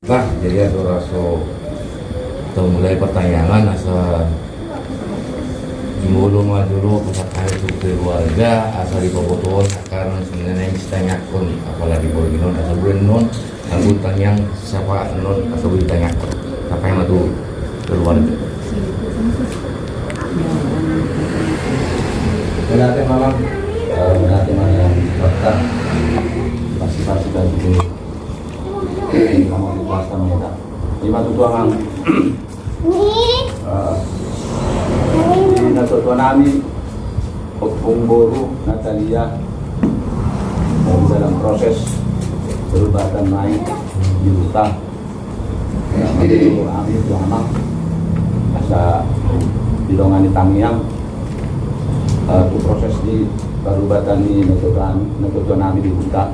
Nah, jadi ada raso atau mulai pertanyaan asa Jumolo majuro pusat itu keluarga asal di Bobotoh sekarang sebenarnya setengah kon apalagi Borginon asal bulan non angkutan yang siapa non asal ditanya siapa yang itu keluarga. Berarti malam berarti malam dokter pasti dan itu mau dikuasa minta 5 tutuangan ini natutuan nami Pung Boru Natalia dalam proses perubatan naik di hutan itu kami itu anak asa dilongan di Tangiang itu proses di perubatan di natutuan nami di hutan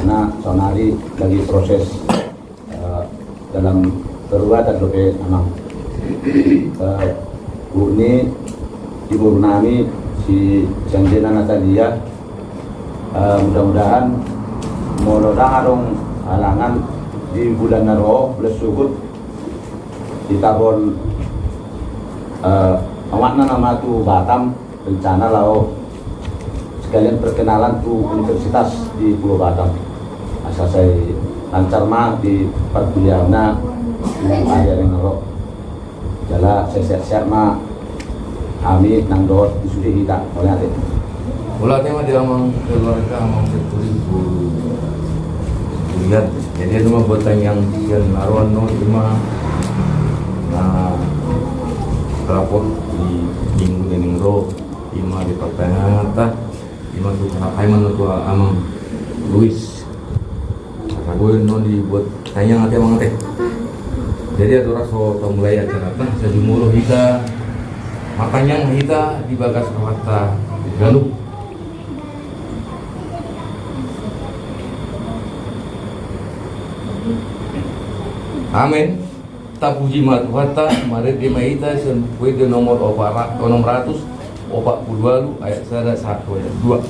anak sonari lagi proses dalam perubatan loke anak Bu ini ibu nami si Sanjena Natalia mudah-mudahan dong halangan di bulan Naro belas sukut di tahun awakna nama tu Batam rencana lao sekalian perkenalan tu universitas di Pulau Batam asal saya lancar mah di perkuliahannya di area yang Naro jala saya siap-siap mah kami nang dot disudi kita oleh hati Mula tema dia amang keluarga amang kuliah jadi itu mah buatan yang kian naruan no cuma nah rapor di minggu ini ro ima di pertengahan tah ima tuh apa mana tuh amang Luis kata gue no dibuat tanya nanti amang teh jadi ada raso mulai acara tah sejumlah kita makanya kita di bagas kata galuh amin tapuji matuhata mari di maita sen puede nomor 642 ayat 1 ayat 2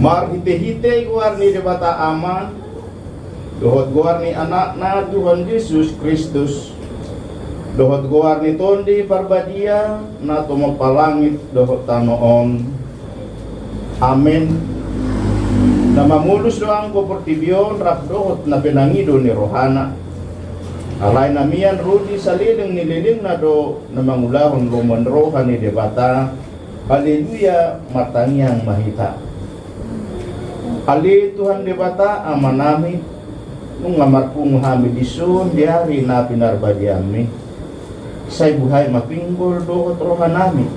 Mar hite-hite guarni debata ama dohot guarni anak na Tuhan Yesus Kristus dohot guarni tondi parbadia na tumapalangit dohot tanoon amin na mamulus doang ko portibyon rap dohot na pinangido ni Rohana alay na miyan rudi saliling nililing na do na mangulahon roman roha ni debata haleluya matangyang mahita Ali Tuhan debata amanami nung ngamarpung hami disun diari na pinarbadiami say buhay mapinggol dohot rohanami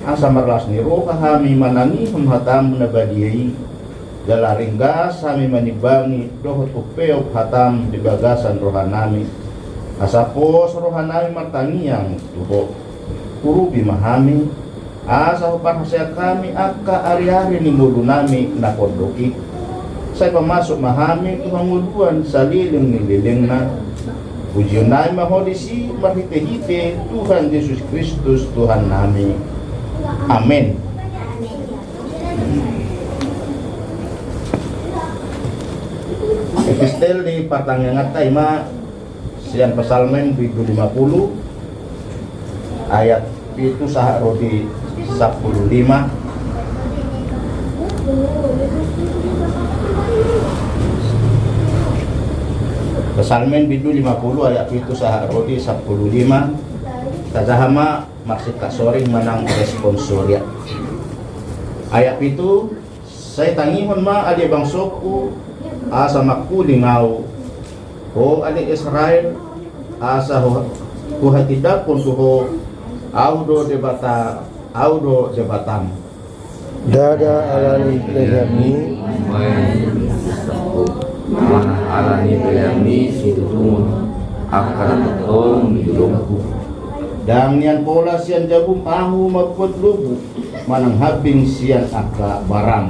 asa marlas ni roha hami manangi humhatam na badiyai dalaringgas hami manibangi dohot upeok hatam di bagasan rohanami Asapos rohanami martangiang tuho puru bimahami asa parhasya kami akka ari-ari ni mulu nami nakondoki saya pemasuk mahami Tuhan nguluan saliling nililing na pujian nami mahodisi marhite-hite Tuhan Yesus Kristus Tuhan nami. Amin. Epistel di Partangangat Taima siang pesalmen 50 ayat itu sahak roti 15. Pesalmen bidu 50 ayat itu sahak roti 15. Tadahama maksud kasoring menang responsoria. Ayat itu saya tangihon ma adi bangsoku asa makku lingau. Ho adi Israel asa ho hatidak pun tuho audo debatam. Dada alani plegami mana alani plegami situ tumun akan tolong dilungku Dan nian pola sian jabum ahu maput lubu manang habing sian aka barang.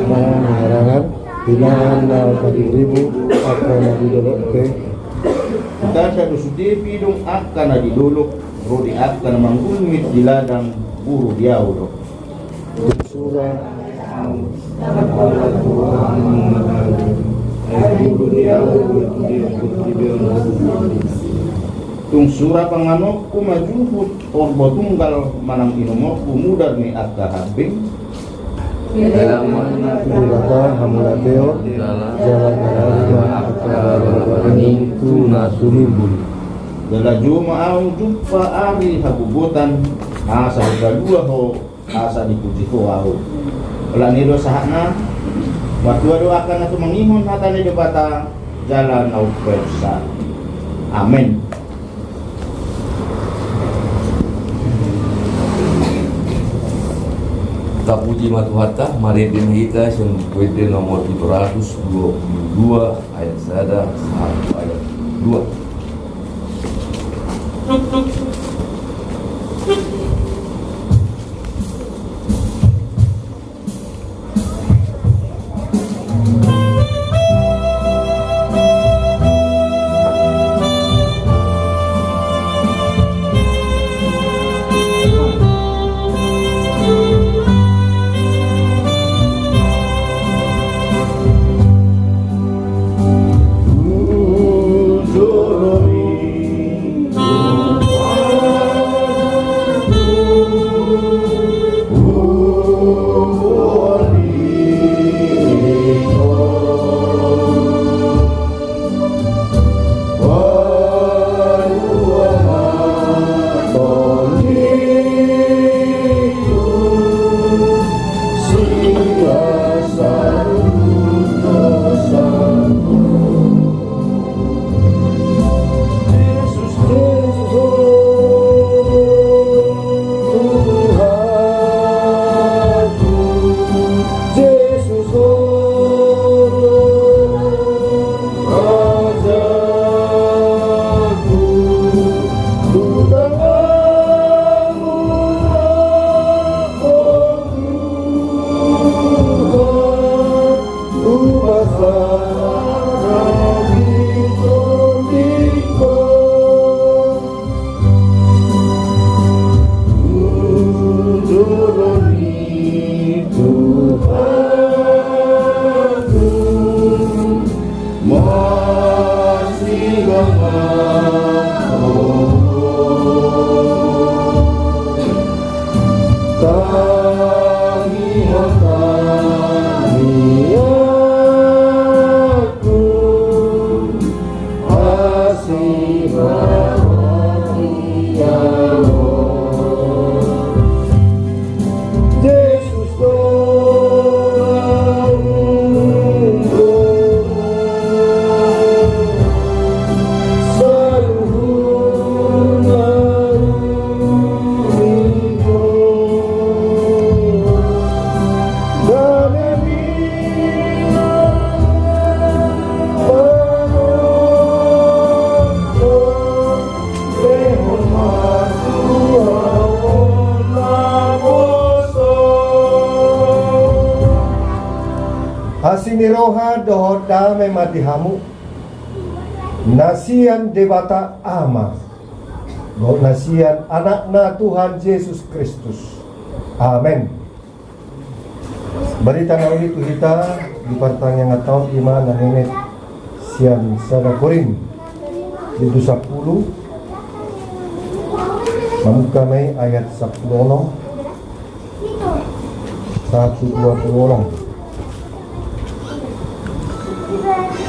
Maharangan Binaan na 4,000 akan didolokke Dada dusudi pidung akan diduluk rodi akan manggulmit di ladang buru diaudo. surah Tung surah panganokku majuhut orbo tunggal manang inomokku mudar ni akka habing. Dilaka hamulateo jalan kararima akan tuna sulimbul Dalaju maau jumpa ari habubutan asa kedua ho asa dipuji ho au. Pelani do sahana Wadua doakan atau mengihun hatane debata jalan au persa. Amin. Tapuji matuhata mari dinhita sun kuede nomor 722 ayat 1 sampai ayat 2. Toha doho dame madihamu nasian debata ama doho nasian anakna Tuhan Yesus Kristus. Amin. Berita na ulit kita di partang yang atau iman na nenet sian sada Korin di 10 mamuka may ayat 10 1:20.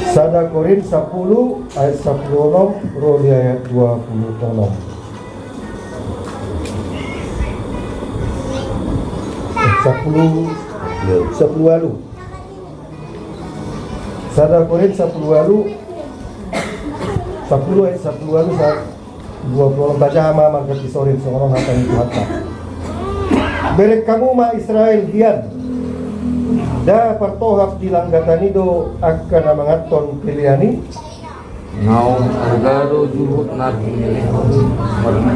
Sada Korin 10 ayat 10 Roli ayat 20. 10 lalu. Sada Korin 10 lalu 10 ayat 10 lalu saat 20 baca ama maka disorin seorang akan itu hatta. Berek kamu ma Israel hian da partohap dilanggatanido akan mangaton piliani Ngau agado juhut nabi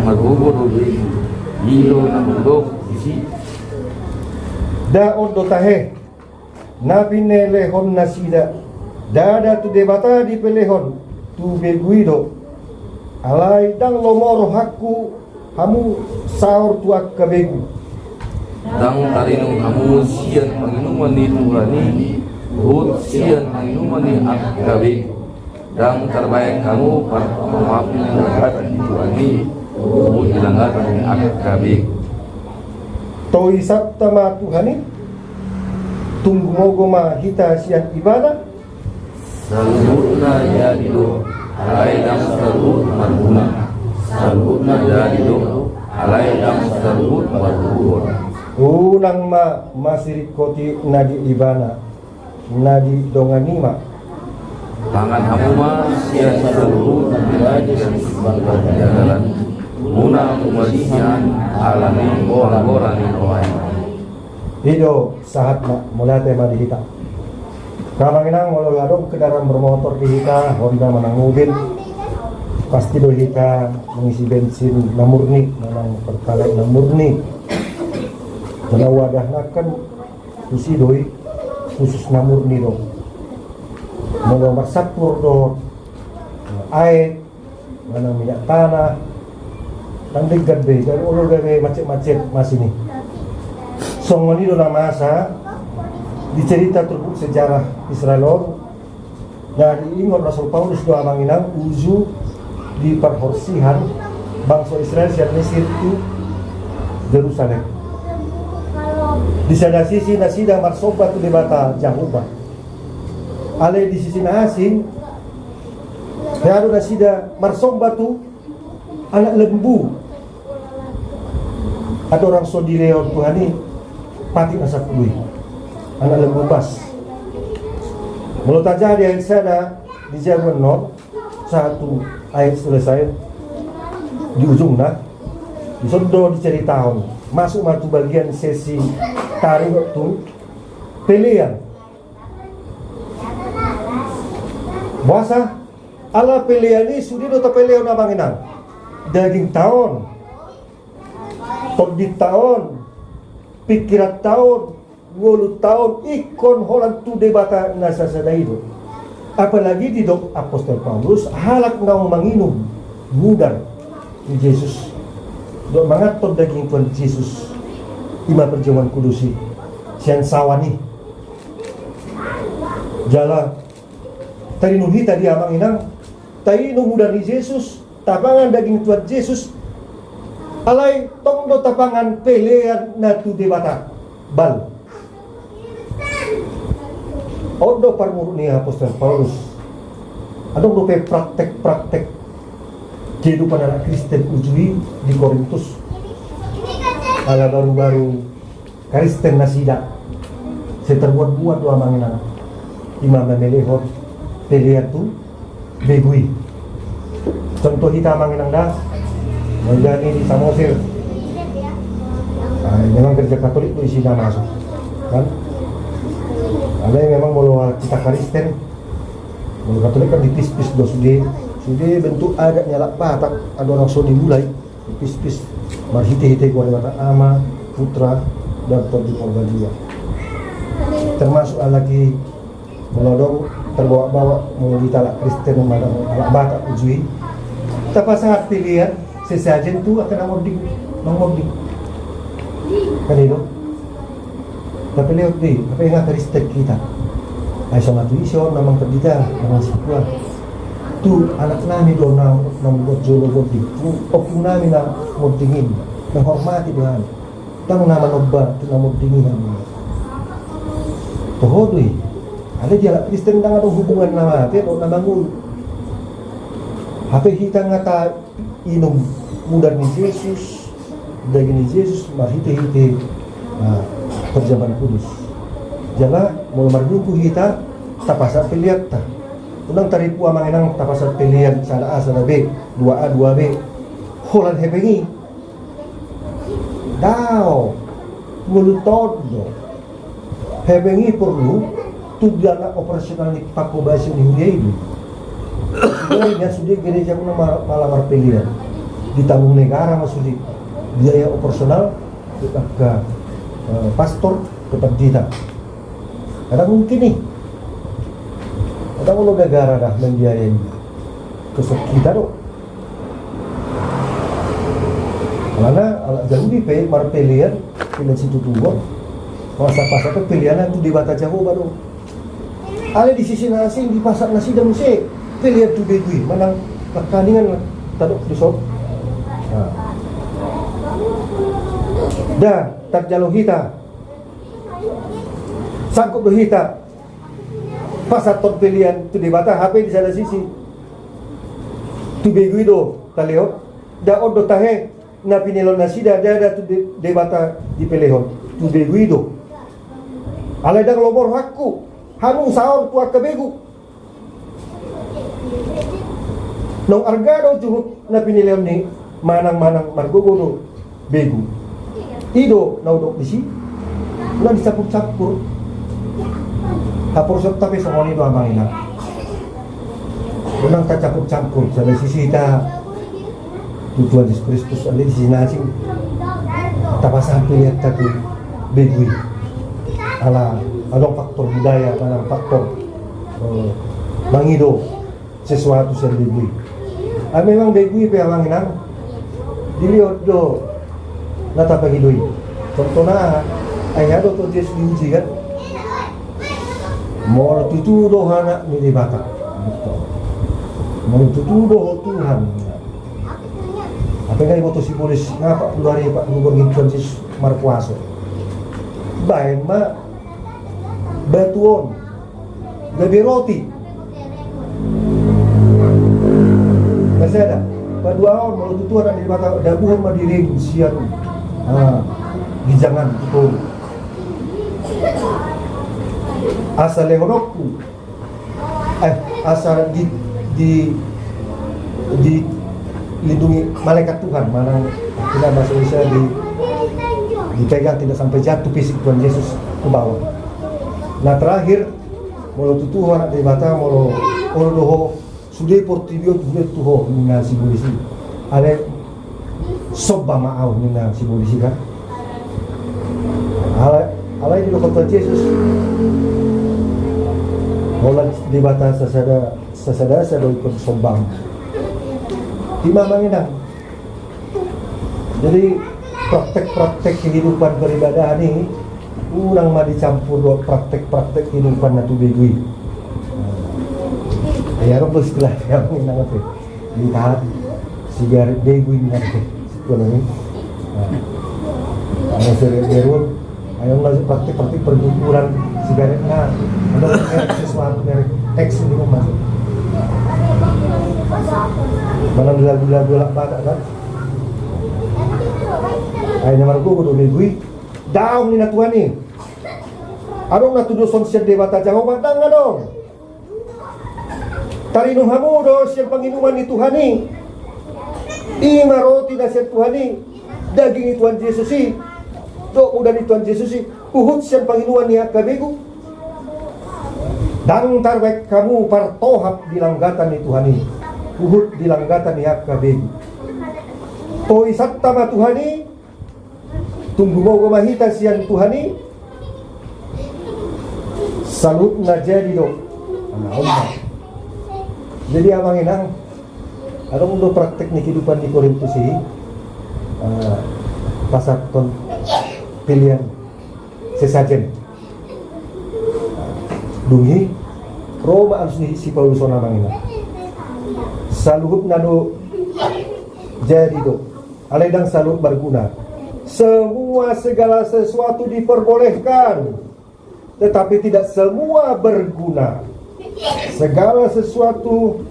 magubur ilo na bundok isi da odo tahe nabine lehon nasida dada tu debata di pelehon tu beguido alai dang lomoro hakku hamu saur tu akabegu dang tarinong hamu sian panginuman ni Tuhani hut sian panginuman ni Akkabi dang terbaik kamu pemaafin langatan ni Tuhani hut langatan ni Akkabi to isap tama Tuhani tunggu mogo ma hita sian ibadah salutna jadido alai dam salut marhuna salutna jadido alai dam salut marhuna ulang ma masirikoti nadi ibana nadi donganima tangan kamu mah sian salut biraji dan sebagai jalan muna kumasian alami orang-orang di roai hido sahat ma mulate ma dihita kamanginang walau ladong kendaraan bermotor dihita Honda manang mobil pasti do hita mengisi bensin na murni manang pertalite na murni karena wadahna kan usi doi khusus na murni do mau marsapur do air manang minyak tanah nanti gede dari ulur dari macet-macet masih nih songoni do na masa dicerita terbuk sejarah Israel dan diingat Rasul Paulus doa manginang uzu di perhorsihan bangsa Israel siap Mesir itu Yerusalem di sana sisi nasida marsoba tu debata Jahuba ale di sisi asing baru nasida marsoba tu anak lembu ada orang sodileon Tuhani pati asa kului anak lembu pas mulut aja di ayat sada di jaman non satu ayat selesai di ujung nah di sodo diceritakan masuk matu bagian sesi tarik waktu pilihan bahasa ala pilihan ini sudah do pilihan abang inang daging tahun todit tahun pikiran tahun 10 tahun ikon holan tu debata nasa sadaido apalagi di dok apostol Paulus halak ngau manginum mudar di Yesus do mangaton daging Tuhan Yesus ima perjamuan kudusi sian sawani jala tadi nuhita dia manginang tadi mudar di Yesus tapangan daging Tuhan Yesus alai tong do tapangan pelean na tu debata bal odo parmurni apostol Paulus adong rupe praktek-praktek kehidupan anak Kristen ujui di Korintus ala baru-baru Kristen nasida saya terbuat-buat doa manginang imam melehot pelihat tu begui contoh kita manginang dah menjadi di Samosir memang kerja Katolik itu isinya masuk kan ada yang memang mau kita Kristen mau Katolik kan dipis-pis do sudah bentuk adat nyalak patak ada orang so dimulai dipis-pis marhite-hite kuala mata ama putra dan tobi korban dia termasuk lagi melodong terbawa-bawa mau ditalak Kristen malang alak batak ujui. Tapi saat pilihan sesajen tu akan nomording. Kan itu. Tapi lihat di apa yang Kristen kita. Ay sama tu iso namang perdita namang sikuan. Tu anak nami do nang buat jolo bodi. Opung nami na mordingin. Menghormati Tuhan. Tang nama nobba tu namordingin nami. Tohodui. Ada dia Kristen nang ada hubungan nama te do nabangun. Hape kita ngata inum mudar ni Yesus, dagi ni Yesus mahite-hite perjaman kudus. Jala mau marduku kita tapasa pilihan ta. Unang taripu amang enang tapasa pilihan sana A sana B, 2A 2B. Holan hepengi. Dao mulutod do. Hepengi perlu tudana operasional ni pakobasi ni hidup. Dari yang sudah gereja pun malamar pilihan ditanggung negara maksudnya biaya operasional ke pastor ke pendeta. Ada mungkin nih, ada kalau negara dah membiayai kesok kita dong. Karena jauh di pilihan situ tua, pasar pilihan itu di Bata Jawa baru. Ada di sisi nasi di pasar nasi dan musik. Pilihan tu begui, menang pertandingan taduk di sob. Dah terjalo kita, sangkup kita, pasar tot pilihan tu di Bata HP di sana sisi. Tu begui do, taleo, dah odo tahe, na pinelon nasi dah ada tu di Bata di pelehon. Tu begui do. Alai dah lobor hakku, hanung saor ku akabegu. Nong argado juhut na pinilihan ni manang-manang margogono begu. Ido na udok di si. Na disapur-sapur. Hapur sop tapi songoni do amang ina. Unang campur-campur sa sisi ta Tuhan Yesus Kristus ali di sisi nasi. Tapasan pilihan ta tu begui. Along faktor budaya, manang faktor mangido sesuatu yang begui. Memang begui pe amang inang dilihat do nata pagidoi. Contohnya ayah do to Yesus diuji kan. Mau tutu do hana ni di Batak. Mau tutu do Tuhan. Apa yang ibu tu simbolis ngapa luari Pak Gubernur Tuhan Yesus Markuaso. Baik ma batuon gabi roti. Masih ada. Pada awal mau tutuan di mata dabuhan madiring sian. Gijangan tutur. Asal lehorokku. Asal di lindungi malaikat Tuhan, mana tidak bahasa Indonesia dipegang tidak sampai jatuh fisik Tuhan Yesus ke bawah. Nah terakhir mau tutuan di mata mau doho sudah portibio tuho nina simbolisi. Ada sobba maau nina simbolisi kan. Alai di Tuhan Yesus. Kalau di batas sesada ikut sombang. Imamang inang. Jadi praktek-praktek kehidupan beribadah ini kurang mah dicampur dua praktek-praktek kehidupan natu begui. Ya rombos kelah yang inang apa? Lihat sigaret begui nanti. Sekolah ini. Ada seruan. Ayo masuk praktek-praktek perguruan sigaret nah. Ada merek sesuatu merek teks ini masuk. Malam lagu-lagu lak batak kan. Ay namar ko do begui. Daw ni natuan ni. Adong natudo son siya de bata Jawa batang dong. Tarinum hamu do siya panginuman ni Tuhan ni. Ima roti na siya Tuhan ni. Daging ni Tuhan Yesus si. Do udah ni Tuhan Yesus si. Uhud siya panginuman ni akabegu. Dang tarbek kamu partohap di langgatan ni Tuhan ni. Uhud di langgatan ni akabegu. Toi sattama Tuhan ni. Tunggu mau gamahita siyan Tuhan ni. Salut na jadi do. Nah, jadi abang inang ada untuk praktek nih kehidupan di Korintus ini pasal pilihan sesajen dungi Roma harus diisi Paulus abang inang saluhut nado jadi do aledang saluhut berguna semua segala sesuatu diperbolehkan tetapi tidak semua berguna. Segala sesuatu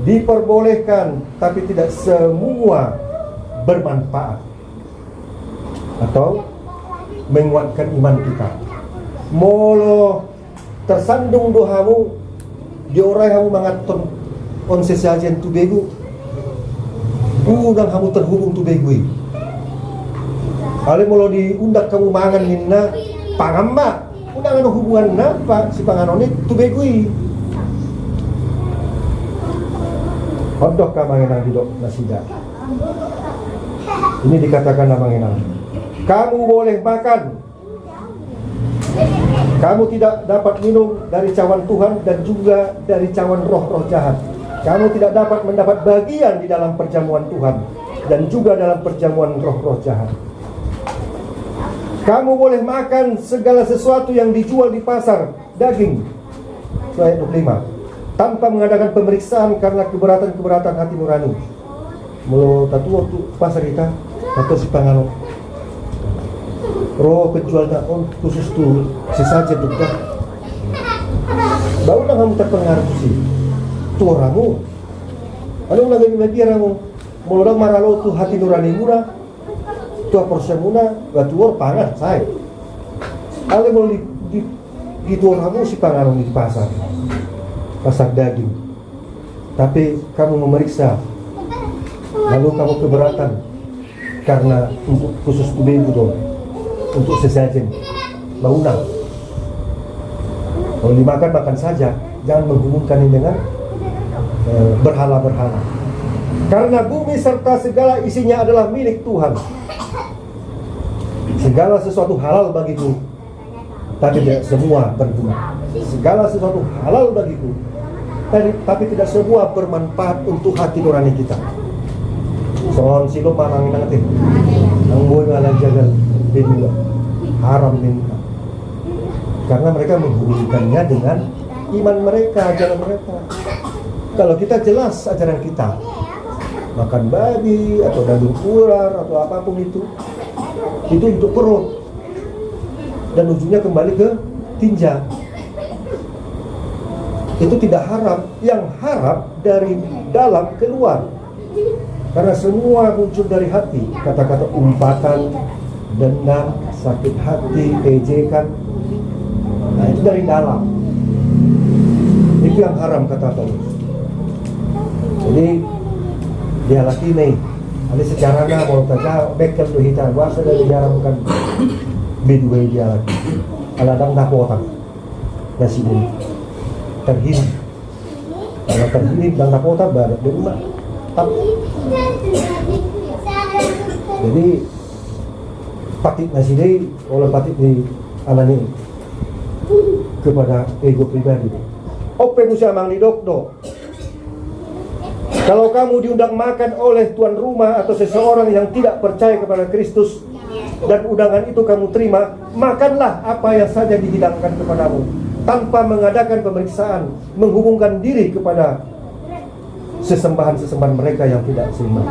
diperbolehkan, tapi tidak semua bermanfaat atau menguatkan iman kita. Molo tersandung dohamu, diorai kamu mangaton on sesajen tu begu, udang kamu terhubung tu begui. Ale molo diundak kamu mangan minna pangamba. Udah ada hubungan apa si panganoni tu begui. Hodok ka manginang didok nasida. Ini dikatakan nama manginang. Kamu boleh makan. Kamu tidak dapat minum dari cawan Tuhan dan juga dari cawan roh-roh jahat. Kamu tidak dapat mendapat bagian di dalam perjamuan Tuhan dan juga dalam perjamuan roh-roh jahat. Kamu boleh makan segala sesuatu yang dijual di pasar, daging, ayat 25, tanpa mengadakan pemeriksaan karena keberatan-keberatan hati nurani. Mulu tatu waktu pasar kita, atau si pangano, roh penjual daun khusus tu sesaja juga. Bau kamu terpengaruh sih, tu orangmu. Ada lagi biaramu, mulu orang maralo tu hati nurani murah. Tua porsemuna batuor pangan saya. Ale mau di tuor kamu si pangaron di pasar daging. Tapi kamu memeriksa, lalu kamu keberatan karena untuk khusus kubebu dong, untuk sesajen, bangunan. Kalau dimakan makan saja, jangan menghubungkan ini dengan berhala-berhala. Karena bumi serta segala isinya adalah milik Tuhan. Segala sesuatu halal bagiku, tapi tidak semua berguna. Segala sesuatu halal bagiku, tapi tidak semua bermanfaat untuk hati nurani kita. Soal silo manang nanti, ang boy malah jaga binula, haram binula. Karena mereka menghubungkannya dengan iman mereka, ajaran mereka. Kalau kita jelas ajaran kita, makan babi atau daging ular atau apapun itu untuk perut dan ujungnya kembali ke tinja. Itu tidak haram. Yang haram dari dalam keluar, karena semua muncul dari hati. Kata-kata umpatan, dendam, sakit hati, ejekan, nah itu dari dalam. Itu yang haram kata Paulus. Jadi dia laki nih, ada sejarahnya mau saja bekel tu hitam, bahasa dari diharamkan bidue dia lagi. Aladang dah potang, nasi ini terhilim. Kalau terhilim dan dah potang barat di rumah. Jadi patik nasi ini oleh patik di alani kepada ego pribadi. Ope musia mang didok. Kalau kamu diundang makan oleh tuan rumah atau seseorang yang tidak percaya kepada Kristus dan undangan itu kamu terima, makanlah apa yang saja dihidangkan kepadamu tanpa mengadakan pemeriksaan, menghubungkan diri kepada sesembahan-sesembahan mereka yang tidak seiman.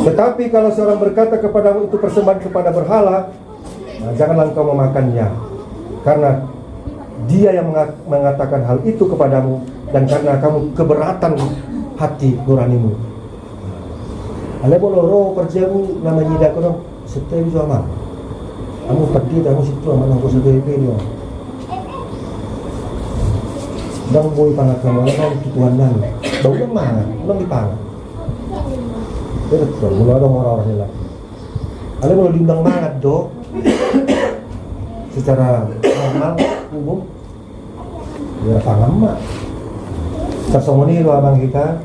Tetapi kalau seorang berkata kepadamu itu persembahan kepada berhala, nah, janganlah engkau memakannya, karena dia yang mengatakan hal itu kepadamu dan karena kamu keberatan hati nuranimu. Ale boloro kerjamu nama nyida kono setelah itu aman. Kamu pergi kamu situ aman aku setelah itu. Dan boy pangat kamu kan Tuhan nang. Bau mana? Belum dipangat. Betul, mula ada orang-orang lagi. Ale boleh diundang mangat dok. Secara normal umum ya pangamma kasomoni lo abang kita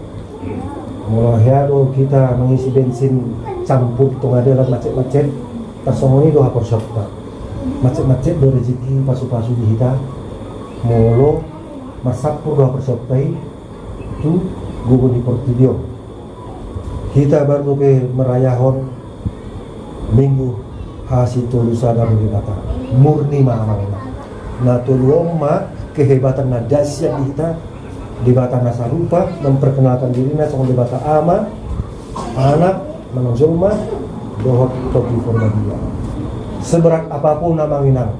mulai lo kita mengisi bensin campur tengah dalam macet-macet kasomoni lo hapor shopta macet-macet do rezeki pasu-pasu di hita molo masapur doa persoptai tu gugu di Portudio kita baru ke merayahon minggu hasil lusa dalam dibata murni ma'amangina na tuluoma kehebatan na dasyat di kita dibata nasa rupa memperkenalkan dirinya sama dibata ama anak menonjolma dohot topi formadia seberat apapun namanginang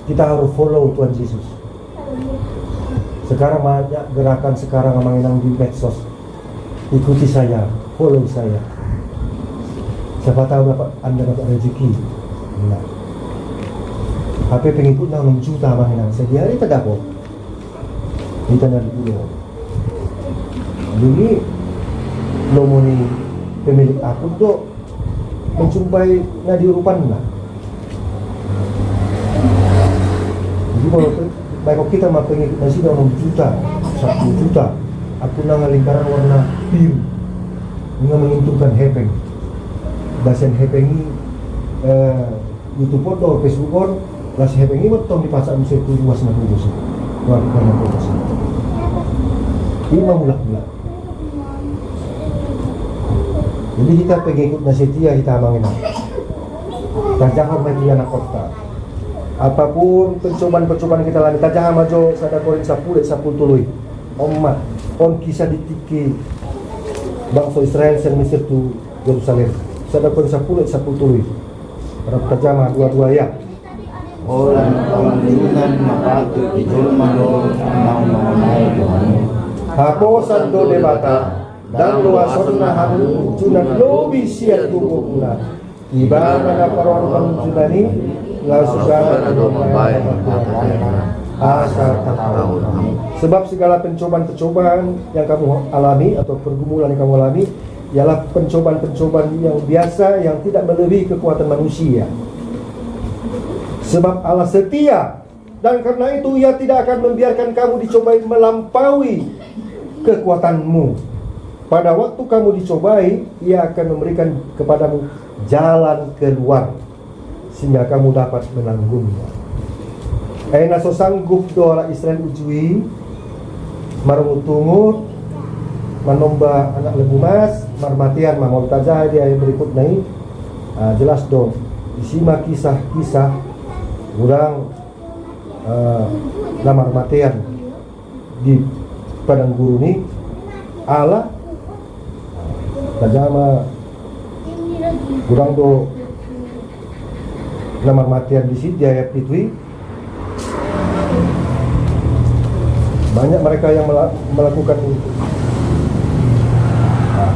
kita harus follow Tuhan Yesus. Sekarang banyak gerakan sekarang namanginang di medsos, ikuti saya, follow saya, siapa tahu anda dapat rezeki. Nah, HP pengikutnya 6 juta namanginang sehari tidak kok kita dari pulau jadi nomoni pemilik akun tuh menjumpai nadi rupan lah. Jadi kalau baik kita mah pengikut nasi dah 6 juta, 1 juta, aku nang lingkaran warna biru, dengan menguntungkan hepeng. Bahasan hepeng ini YouTube foto, Facebook on, las hepeng ini betul di pasar musim itu luas nak luas, warna luas. Ini mulak-mulak. Jadi kita pengikut nasitia kita mengenal. Dan jangan bagi anak kota. Apapun pencobaan-pencobaan kita lalui, tak jangan maju sadar korin sapul tului. Omat, on kisah ditiki bangsa Israel dan Mesir tu Yerusalem. Sadar korin sapul tului. Harap terjemah dua-dua ya. Orang dengan mapatu ijul mano mau Tuhan. Haposan do debata dan luasonna hamu junat lobi siat tubuhna ibana na paron panjunani la sugana do mambai asal tahun. Sebab segala pencobaan yang kamu alami atau pergumulan yang kamu alami ialah pencobaan yang biasa yang tidak melebihi kekuatan manusia. Sebab Allah setia dan karena itu Ia tidak akan membiarkan kamu dicobai melampaui kekuatanmu. Pada waktu kamu dicobai, Ia akan memberikan kepadamu jalan keluar sehingga kamu dapat menanggungnya. Aina so sanggup doa Israel ujui marmutungut manomba anak lembu mas marmatian mamol tajah dia yang berikut naik jelas dong disimak kisah-kisah kurang lamar matian di padang gurun ini Allah tajama kurang do lamar matian di sini ayat itu banyak mereka yang melakukan itu.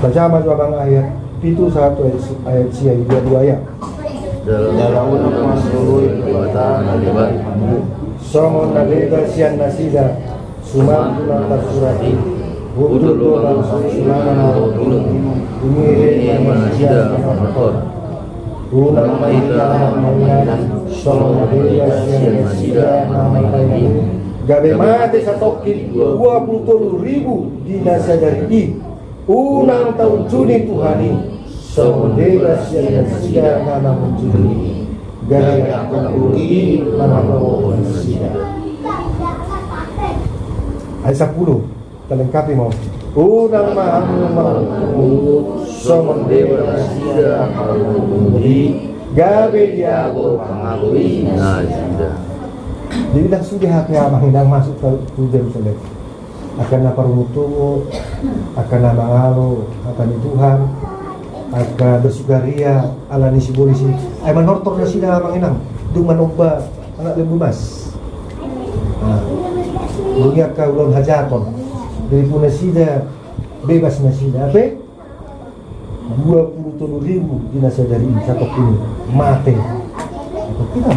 Tajama juga ayat itu satu ayat siai dua ya. Dalam masuk kekuatan alibat Somon nabega sian nasida sumantuna tersurati butuh langsung sulana ini nasida motor Unang maita menganan somon nabega sian nasida namai gabe mati satokin 20.000 dinasa dari I unang tahun Juni Tuhani somon nabega sian nasida nama Juni gabe akan rugi mana mau nasida. Ayat 10 terlengkapi mau unang mahamu somon nabega sian Juni gabe dia mengakui nasida. Jadi dah sudah hati abang yang masuk ke Yerusalem akan apa rutumu akan nama Allah akan Tuhan akan bersukaria ala nisi polisi ay manortor na sila abang inang dung manomba anak lembu mas bunyi ka ulon hajaton dari pun sida bebas na sida apa 20.000 dinasa dari satu ini mati kita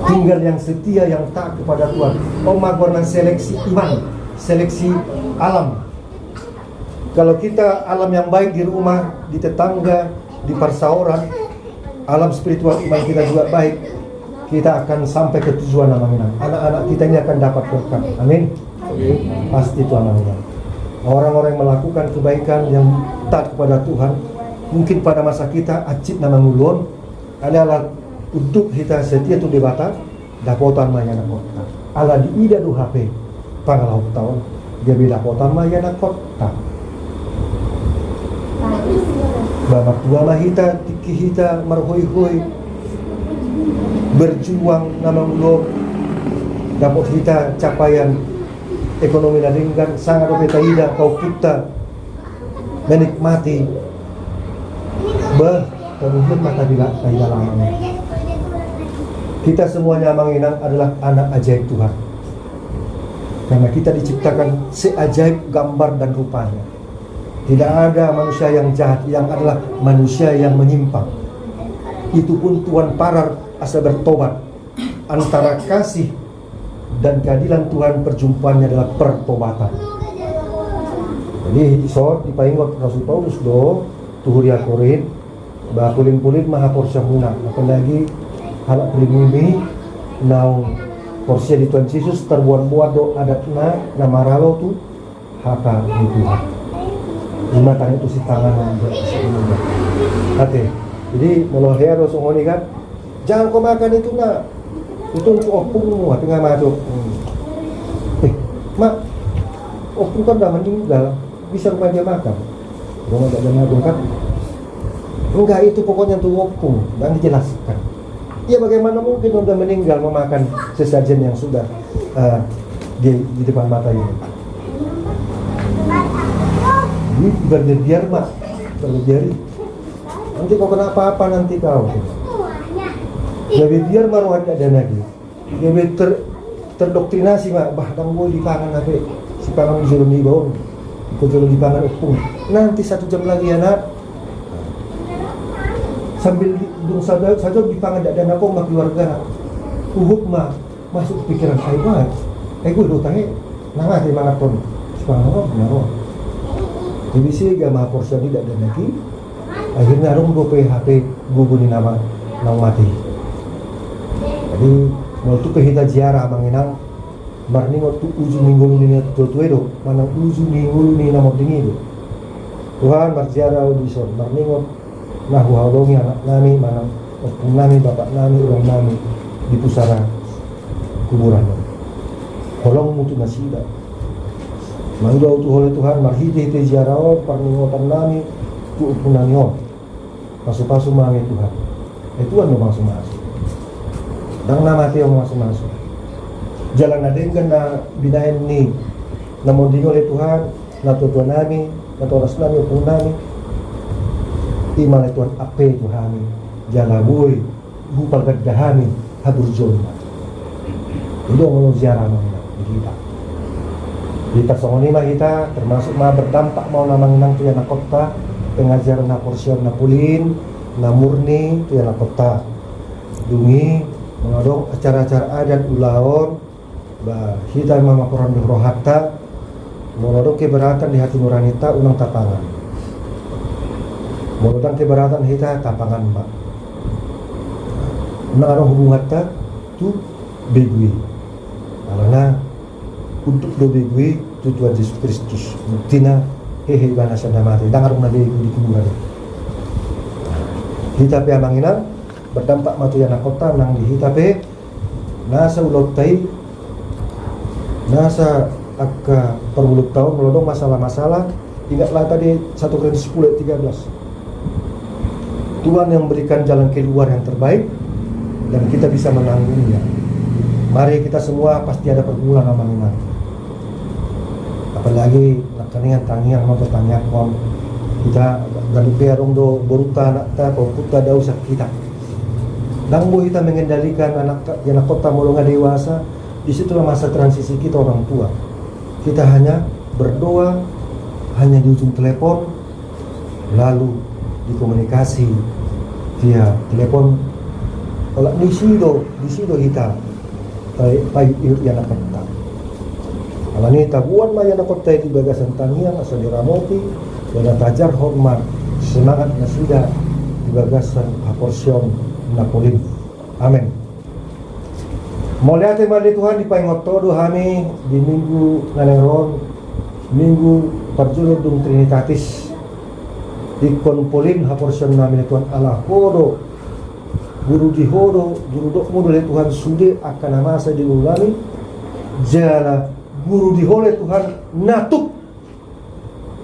tinggal yang setia yang taat kepada Tuhan. Magwarna seleksi iman, seleksi alam. Kalau kita alam yang baik di rumah, di tetangga, di persauran, alam spiritual iman kita juga baik, kita akan sampai ke tujuan namanya. Anak-anak kita ini akan dapat berkat. Amin. Pasti Tuhan namanya. Orang-orang yang melakukan kebaikan yang taat kepada Tuhan, mungkin pada masa kita acip nama ngulon, adalah untuk kita setia tu debata dapotan mayana kota ala di ida du HP pangalau tahun dia beda dapotan mayana kota bapak tua mah hita tiki hita marhoi-hoi berjuang nama ulo dapat hita capaian ekonomi ringgan sangat beta ida kau kita menikmati kemudian mata bila kaida lamanya kita semuanya menginang adalah anak ajaib Tuhan karena kita diciptakan seajaib gambar dan rupanya. Tidak ada manusia yang jahat, yang adalah manusia yang menyimpang. Itu pun Tuhan parar asal bertobat. Antara kasih dan keadilan Tuhan perjumpaannya adalah pertobatan. Jadi so dipaingot Rasul Paulus do tuhuria Korin bah pulin-pulin maha porsia huna. Apalagi halak pribumi naung porsia di Tuhan Yesus terbuat-buat do adatna nama ralo tu haka di Tuhan. Lima tangan itu si tangan yang sebelumnya. Hati. Jadi kalau hea dosong kan, jangan kau makan itu nak. Itu untuk opungmu, tengah masuk. Mak, opung kan dah meninggal, bisa rumah dia makan. Rumah tak ada kan? Enggak, itu pokoknya untuk opung dan dijelaskan. Ya bagaimana mungkin sudah meninggal memakan sesajen yang sudah di depan mata ini. Berbiar mak, berbiari. Nanti kau kena apa-apa nanti kau. Jadi biar baru ada lagi. Jadi terdoktrinasi mak, bahkan gue di pangan apa? Si pangan disuruh nih bau, kau jual di pangan upung. Nanti 1 jam lagi anak. Sambil saja di pangan ada nak kau mak keluarga. Uhuk mak masuk pikiran saya mak. Gue utangnya, nama di mana pun. Si pangan benar. Jadi sih gak maha porsi tidak ada lagi. Akhirnya rum gue PHP guguni nama nang mati. Jadi mau tu kita ziarah mengenang barning waktu ujung minggu ini tu itu mana ujung minggu ini nama dingin itu. Tuhan berziarah di son barning nah halongi anak nami mana nami bapak nami orang nami di pusara kuburan. Holong mutu nasida. Mangga utuh oleh Tuhan marhite ziarah parningotan nami tu punanyo pasu-pasu mami Tuhan Tuhan mau masuk-masuk dan nama tiang masuk-masuk jalan nadengkan na binain ni namun di oleh Tuhan na tuan nami na toras nami upung nami iman Tuhan ape Tuhan jalan boy hupal gaddahami habur jonna itu mau ziarah mana kita di tersongoni mah kita termasuk mah berdampak mau namanginang tu yana kota pengajaran na porsion na pulin na murni tu yana kota dungi mengadong acara-acara adat ulaon bah kita mama koran di rohata mengadong keberatan di hati nurani ta unang tapangan mengadong keberatan kita tapangan mbak mengadong hubungan ta tu begui alana untuk dobe gue Tuhan Yesus Kristus tina hehe bana sana mati dangarung na di kuburan kita pe amanginan berdampak matu yana kota nang di hita pe nasa ulot tai nasa akka peruluk tahun melodong masalah-masalah ingatlah tadi 1 Korintus 10:13 Tuhan yang memberikan jalan keluar yang terbaik dan kita bisa menanggungnya. Mari kita semua pasti ada pergumulan amanginan. Apalagi nakaningan tangian mau bertanya kon kita gaduh perong do boruta anak ta puta da usah kita dan kita mengendalikan anak kota molonga dewasa. Disitulah masa transisi kita orang tua. Kita hanya berdoa hanya di ujung telepon lalu dikomunikasi via telepon olak disido kita pai yana kota alani tabuan maya na kota di bagasan tangian asal diramoti dan tajar hormat semangat nasida di bagasan aporsion napolin amin. Mulia tema di Tuhan di paingot todo kami di minggu naneron minggu perjulur dung trinitatis di konpolin aporsion namin Tuhan Allah kodo guru dihodo, guru dok model Tuhan sude akan masa diulami, jala guru dihole Tuhan natuk,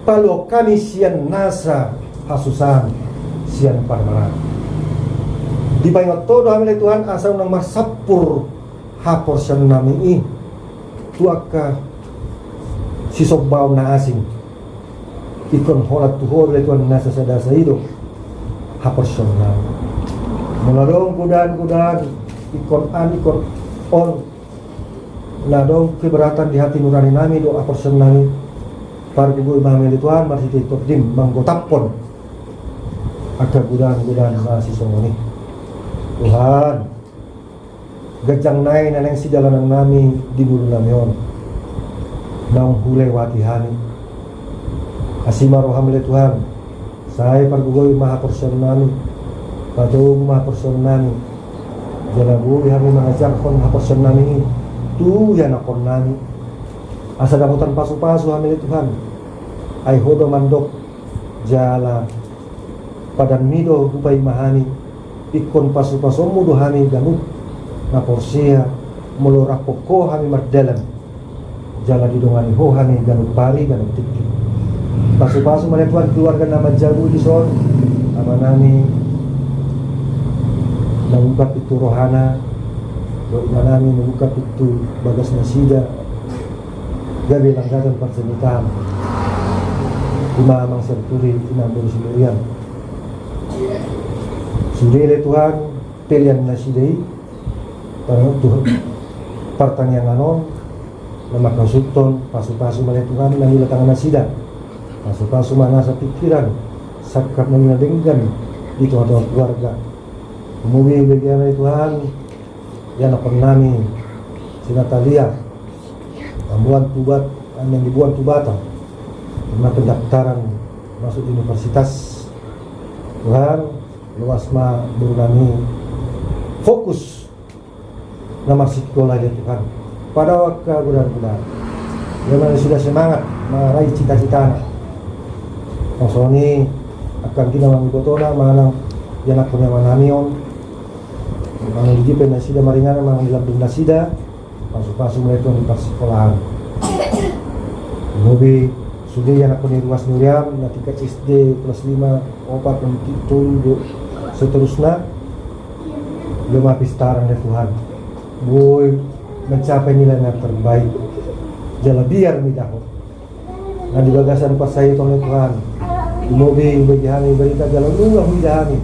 palo kami sian nasa hasusan sian parmaran. Di banyak todo hamil Tuhan asal nama sapur hapor sian nami tuaka sisok bau na asing ikon holat tuhor Tuhan nasa sadasa hidup hapor sian nami. Meladong kudaan ikon on ladong keberatan di hati nurani nami doa persen nami pargugoy mameli Tuhan masih ditopdim manggotapon agar kudaan masih semua Tuhan gajang nai naneng si jalanan nami di bulu namion nang hulai watihani asimaro hamile Tuhan saya pargugoy maha persen nami padung maha persen nami jalabu kami mengajar kon maha persen nami tu ya nakon nami asa damutan pasu-pasu hamil Tuhan ai hodo mandok jala padan mido upai mahani ikon pasu-pasu mudo hani ganut na porsia molo rapoko hani mardalan jala didongani ho hani ganut pari ganut tiki pasu-pasu male Tuhan keluarga nama jabu di son nama nami mengungkap itu rohana doa nami mengungkap itu bagas nasida gabi langgatan persenitahan imam serturi imam berusulian sudile Tuhan pilihan nasidai parang Tuhan pertanyaan anon nama kasuton pasu-pasu male Tuhan nang ilatangan nasida pasu-pasu mana sa pikiran sakap mengadenggan di Tuhan keluarga umuwi bagaimana Tuhan yang akan nami si Natalia ambuan tubat yang dibuat tubatan karena pendaftaran masuk universitas Tuhan luas ma berulami fokus nama sekolah dia Tuhan pada waktu bulan-bulan yang sudah semangat meraih cita-cita maksudnya akan kita menggotona mana yang akunnya manamion mana dijipen nasida maringana mana dilabdung nasida pasu-pasu mereka di persekolahan mobil sudah yang akun ruas Nuriam natika SD kelas 5 opat menitun seterusnya lemah pistaran dari Tuhan boy mencapai nilai yang terbaik jala biar midaho nah di bagasan pas saya oleh Tuhan di mobil bagi berita jalan nunggu widahani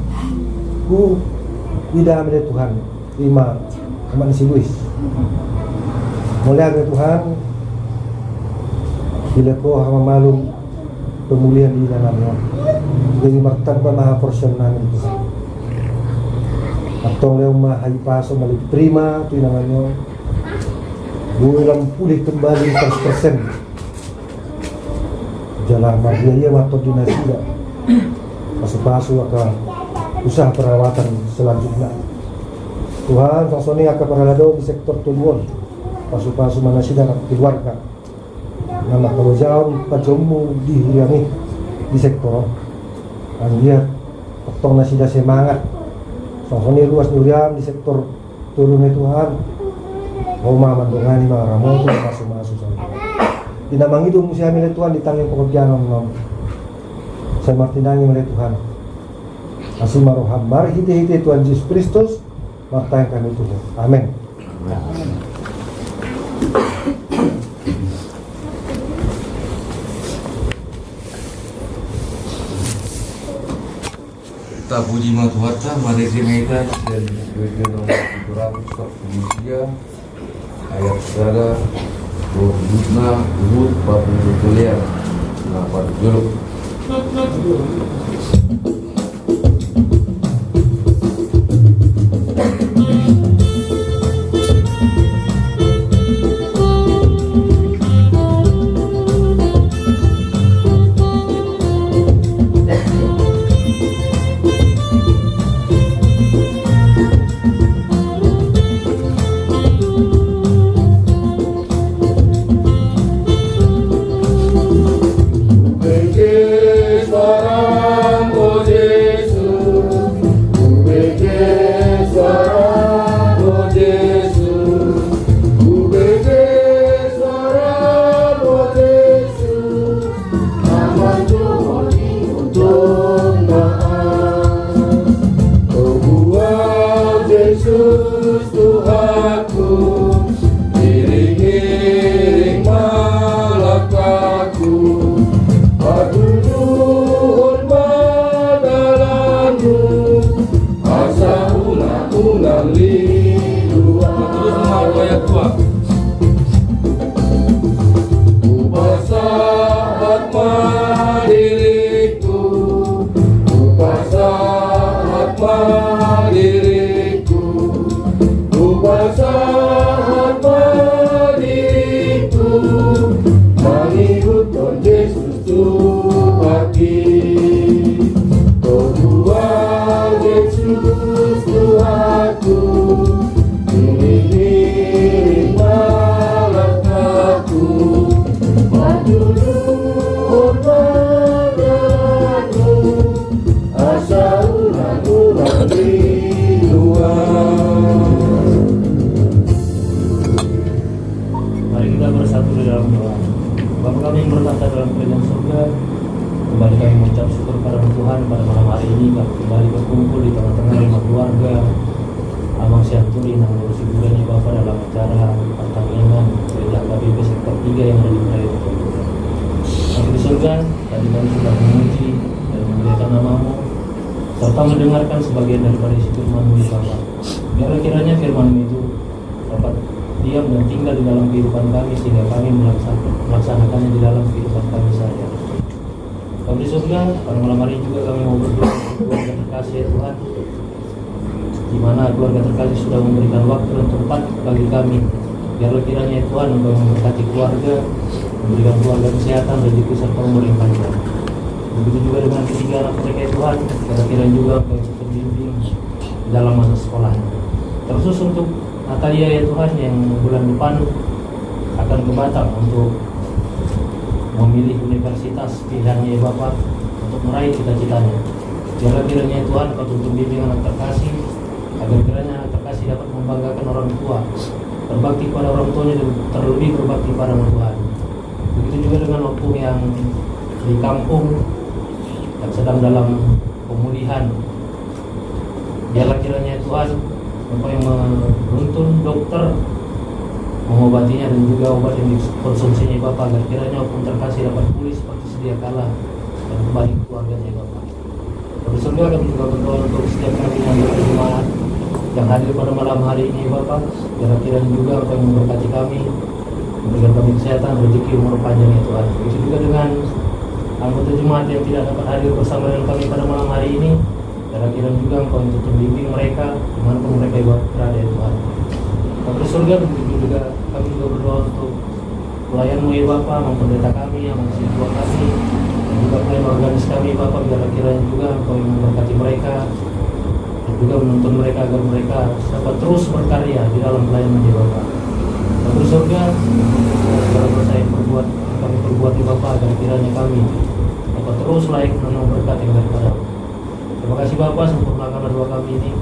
ku widahani dari Tuhan lima kemana si Luis mulai dari Tuhan bila ko hama malum pemulihan di dalamnya jadi martabat maha portion namin Tuhan atong leo mahay paso malik prima itu namanya bulan pulih kembali 100% jalan marbiaya atau dinasida pasu-pasu akan usaha perawatan selanjutnya Tuhan sosoni akan peralado di sektor tujuan pasu-pasu manasida keluarga nama kalau jauh pajomu dihiriami di sektor dan dia potong nasida semangat sosoni luas Nuriam di sektor turunnya Tuhan Roma mandongani mga ramoto masuk-masuk sa Tuhan dinamang hidup mo siya milik Tuhan ditanging pekerjaan ng saya martinangi milik Tuhan asing maroham mari hiti-hiti Tuhan Yesus Kristus martayan kami Tuhan amin. Kita puji Tuhan, mari kita dan nomor 700 Indonesia ayat segala Bukna Uhud Papua Kuliah Lapan Juluk Puji dalam doa. Bapa kami yang bertata dalam kerajaan surga, kembali kami mengucap syukur kepada Tuhan pada malam hari ini kami kembali berkumpul di tengah-tengah rumah keluarga Abang Syanturi yang mengurusi budaya Bapa dalam acara pertandingan gereja KBP sektor 3 yang ada di wilayah Tuhan. Kami di surga, tadi kami sudah memuji dan memuliakan nama-Mu serta mendengarkan sebagian daripada isi firman-Mu ya Bapa. Biarlah kiranya firman-Mu itu dapat diam dan tinggal di dalam kehidupan kami sehingga kami melaksanakannya di dalam kehidupan kami saja. Kami di surga, pada malam hari ini juga kami mau berdoa untuk keluarga terkasih ya Tuhan, di mana keluarga terkasih sudah memberikan waktu dan tempat bagi kami. Biarlah kiranya ya Tuhan Engkau memberkati keluarga, memberikan keluarga kesehatan, rezeki serta umur yang panjang. Begitu juga dengan ketiga anak mereka ya Tuhan, kiranya juga Engkau yang terbimbing dalam masa sekolah. Terkhusus untuk Natalia ya Tuhan yang bulan depan akan ke Batam untuk memilih universitas pilihannya ya Bapak untuk meraih cita-citanya. Biarlah kiranya ya Tuhan Engkau tuntun bimbing anak terkasih, agar kiranya anak terkasih dapat membanggakan orang tua, berbakti pada orang tuanya dan terlebih berbakti pada Tuhan. Begitu juga dengan waktu yang di kampung yang sedang dalam pemulihan. Biarlah kiranya ya Tuhan Engkau yang menuntun dokter mengobatinya dan juga obat yang dikonsumsinya Bapak, agar kiranya walaupun terkasih dapat pulih seperti sedia kala dan kembali ke keluarganya Bapak. Kami surga kami juga berdoa untuk setiap kami yang berjemaat yang hadir pada malam hari ini Bapak. Biarlah kiranya juga Engkau yang memberkati kami, memberikan kami kesehatan, rezeki, umur panjang ya Tuhan. Begitu juga dengan anggota jemaat yang tidak dapat hadir bersama dengan kami pada malam hari ini. Kira-kira juga Engkau untuk membimbing mereka dimanapun mereka berada ya Tuhan. Bapa surga, begitu juga kami juga berdoa untuk pelayan-Mu ya Bapa, mempendeta kami, yang mengisi tua kami, dan juga pelayan organis kami Bapa. Biarlah kiranya juga Engkau yang memberkati mereka dan juga menuntun mereka agar mereka dapat terus berkarya di dalam pelayanan ya Bapa. Bapa surga, segala dosa yang kami perbuat ya Bapa, agar kiranya kami dapat terus layak menang berkat yang daripada-Mu. Terima kasih Bapak, sempurnakanlah doa kami ini.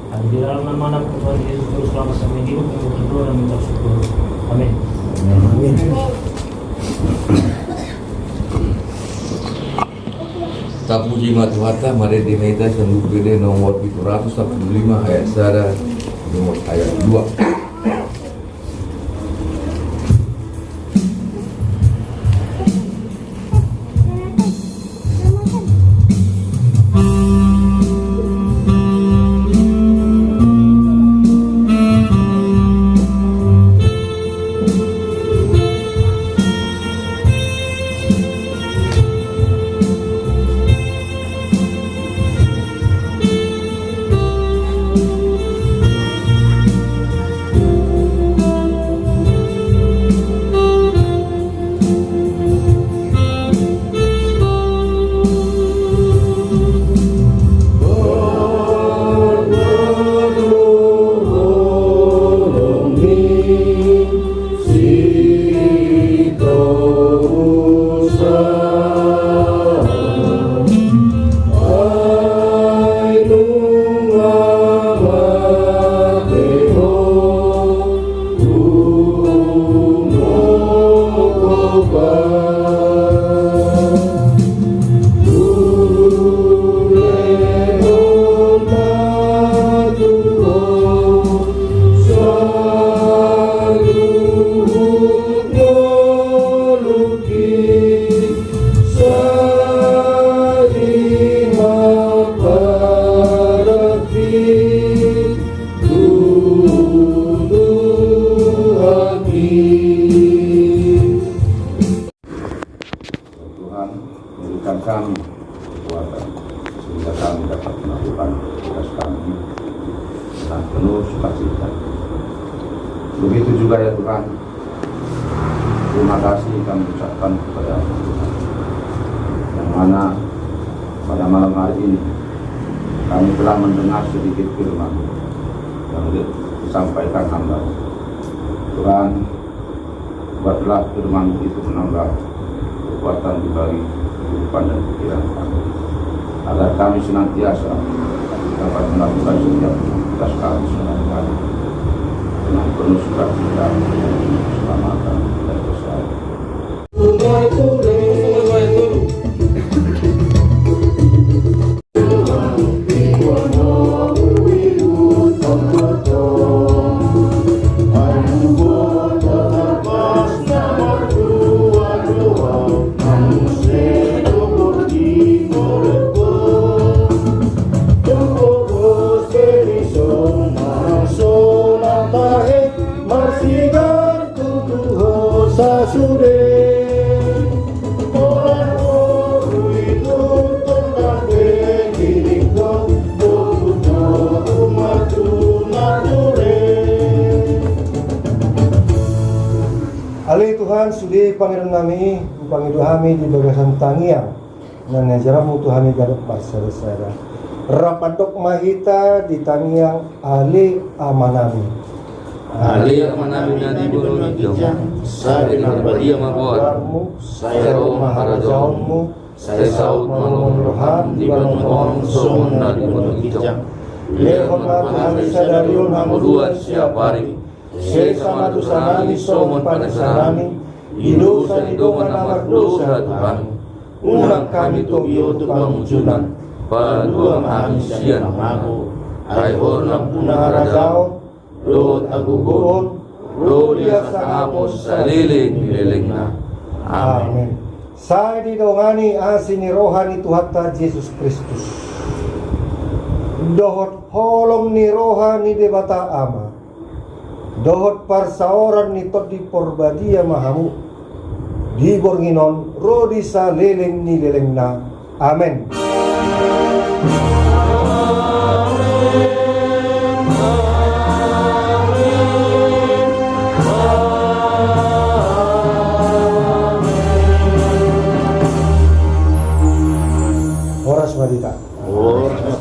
Hanya di dalam nama Tuhan Yesus Kristus selamat kami hidup, kami berdoa dan mengucap syukur. Amin. Amin. Tak puji mata mari dimeta senduk gede nomor 745 ayat 1 nomor ayat 2. kami kekuatan sehingga kami dapat melakukan tugas kami dengan penuh sukacita. Begitu juga ya Tuhan, terima kasih kami ucapkan kepada Tuhan, yang mana pada malam hari ini kami telah mendengar sedikit firman yang disampaikan hamba. Tuhan, buatlah firman itu menambah kekuatan bagi kehidupan dan pikiran kami, agar kami senantiasa dapat melakukan setiap tugas kami sehari-hari dengan penuh sukacita, keselamatan dan kesehatan. di Pangeran kami, Pangeran kami di bagasan tangiang, nan jaramu Tuhan garap parsara. Rapadok mahita di tangiang ali amanami. Ali amanami nadi bono kijang, sa inarbadia mabuat, saya rumah harajaunmu, saya saut manumon rohan di bangun somon nadi bono kijang. Lehon Tuhan sadarion hamuduan siapari, saya sama dosanami somon panasanami, idosa idoman amar dosa Tuhan. Unang kami tobio tukang mujunan, padua mahisian amaku, ay honang punarajaon, Lord agugon, Gloria sa apos sa liling na. Amen. Saya didongani asin ni rohani Tuhatta Yesus Kristus. Dohot holong ni rohani debata ama. Dohot parsaoran ni todi porbadia mahamu. Di bornginon rodi sa liling ni liling na. Amen. Horas Madita.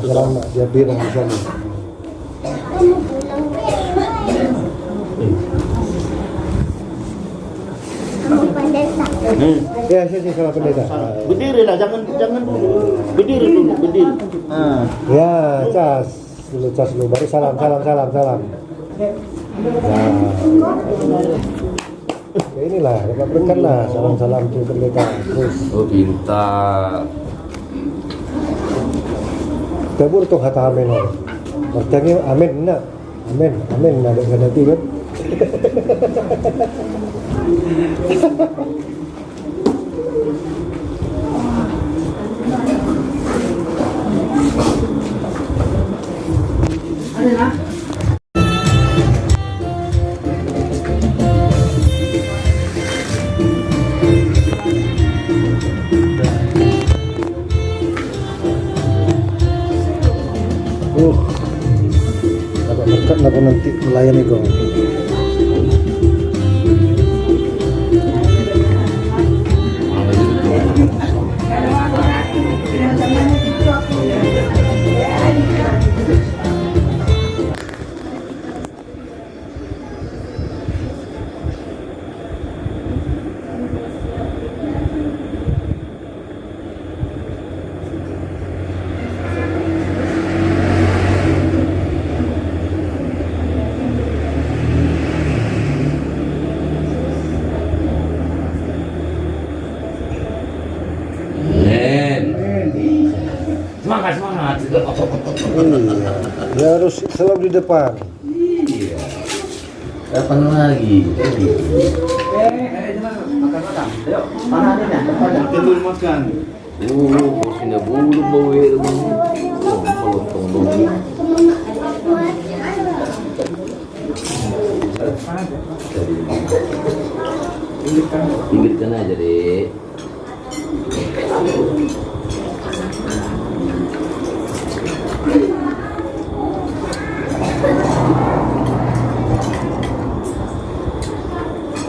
Jalan dia bilang di sana. Ya, sini sama pendeta. Berdiri lah, jangan dulu. Berdiri dulu, berdiri. Ya, cas dulu baru salam. Ya inilah, dapat berkat lah, salam tuh pendeta terus. Oh pintar. Tabur tuh kata amin. Bertanya amin nak. Amin nak dengan nanti kan. Dapat berkat nak nanti melayani kau. Semangat. Iya, dia harus selalu di depan. Iya. Kapan lagi? Telur makan. Sini bulu bawa melotong dong. Pinggirkan aja deh.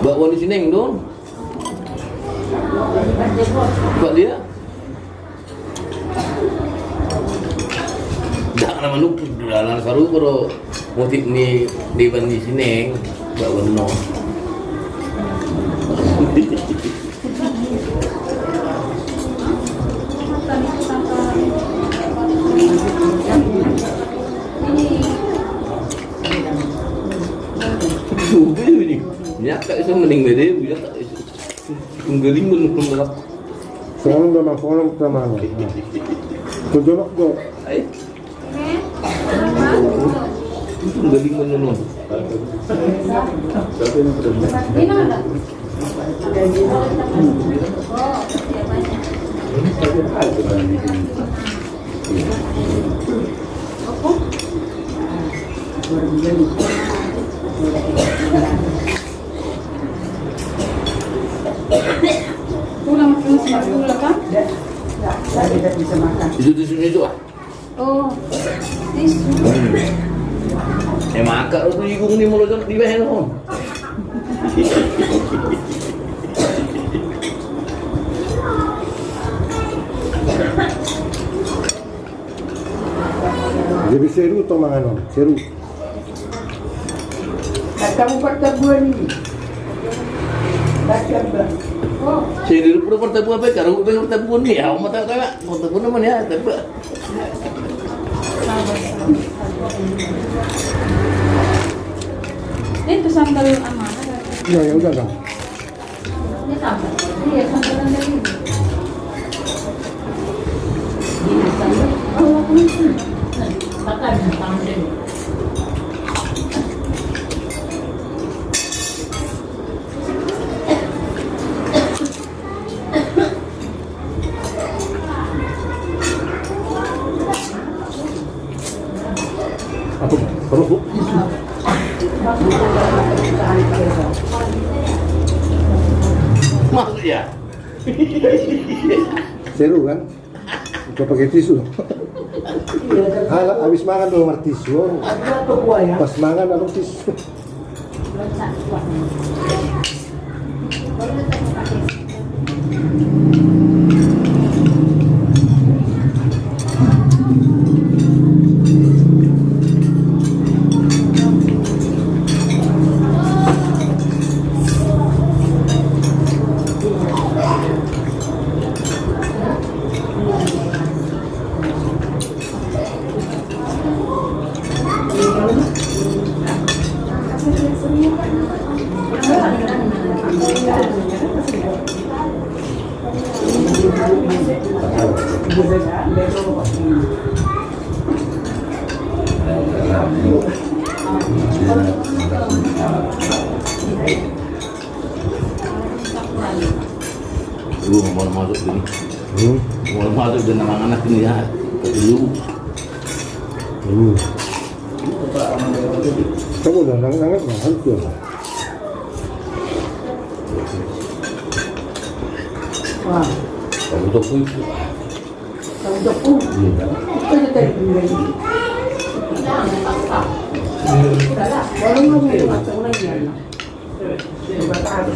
Bawa di sini dong. Buat dia. Dah nama nuk dalam saru bro motif ni di bandi sini bawa no. Nyak tak iso mending bede, budak tak iso. Tunggaling mun berat. Soalnya memang kolom sama. Kujolok kok. Ai. Tunggaling mun nun. Pulang dulu kan? Saya tidak bisa makan. Itu ah. Oh, tisu. Makan tu igung ni mulut di bahan. seru to manganon, seru. Kamu pertemuan ini. Baca bang. Oh, Sini dulu pertemuan apa? Kalau pertemuan ni, aku mau tahu pertemuan mana ya? Tapi Itu sambal amanah. Ya ya udah kan. Ini sambal. Iya, sambalan dari ini. Ini sambal. Oh, ini. Bakar tangan dulu. Apa? Perut bu? masuk ya. Seru kan? Kau pakai tisu. Habis makan dulu mar tisu. Pas makan ada tisu. Lu mau masuk sini. Mau masuk dengan anak-anak ini ya. Lu. Kamu udah sangat mahal tuh. wah. Kamu tuh pun. Kamu jauh. Itu je tadi lagi. Baru mau macam lagi ya. Coba tahu.